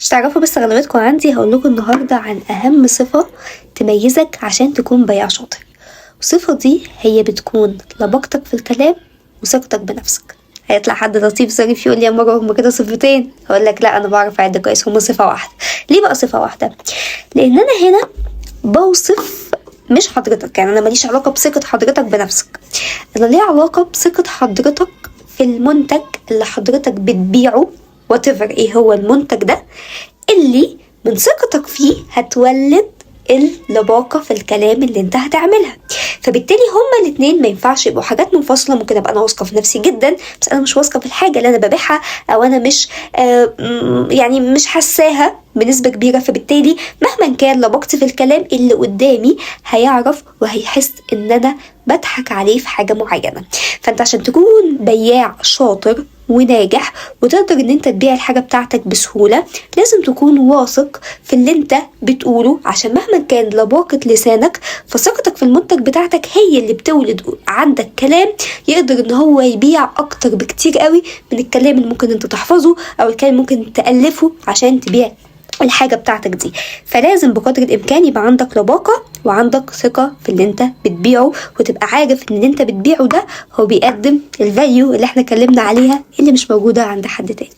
مش تعرفوا بس اغلبيتكم عندي هقول لكم النهارده عن اهم صفه تميزك عشان تكون بياع شاطر. والصفه دي هي بتكون لباقتك في الكلام وثقتك بنفسك. هيطلع حد لطيف ظريف يقول لي يا مروه هما كده صفتين، هقول لك لا، انا بعرف اعد كويس، هما صفه واحده. ليه بقى صفه واحده؟ لان انا هنا بوصف مش حضرتك، يعني انا ماليش علاقه بثقه حضرتك بنفسك، انا ليه علاقه بثقه حضرتك في المنتج اللي حضرتك بتبيعه. whatever ايه هو المنتج ده اللي من ثقتك فيه هتولد اللباقة في الكلام اللي انت هتعملها. فبالتالي هما الاتنين ما ينفعش يبقوا حاجات منفصلة. ممكن ابقى انا واثقة في نفسي جدا بس انا مش واثقة في الحاجة اللي انا ببيعها، او انا مش يعني مش حساها بنسبة كبيرة. فبالتالي مهما كان لباقتي في الكلام اللي قدامي هيعرف وهيحس ان انا بضحك عليه في حاجة معينة. فانت عشان تكون بياع شاطر وناجح وتقدر ان انت تبيع الحاجة بتاعتك بسهولة، لازم تكون واثق في اللي انت بتقوله، عشان مهما كان لباقة لسانك فثقتك في المنتج بتاعتك هي اللي بتولد عندك كلام يقدر ان هو يبيع اكتر بكتير قوي من الكلام اللي ممكن انت تحفظه او الكلام ممكن تألفه عشان تبيع الحاجة بتاعتك دي. فلازم بقدر الامكان يبقى عندك لباقة وعندك ثقة في اللي انت بتبيعه، وتبقى عارف ان اللي انت بتبيعه ده هو بيقدم الفاليو اللي احنا اتكلمنا عليها اللي مش موجودة عند حد تاني.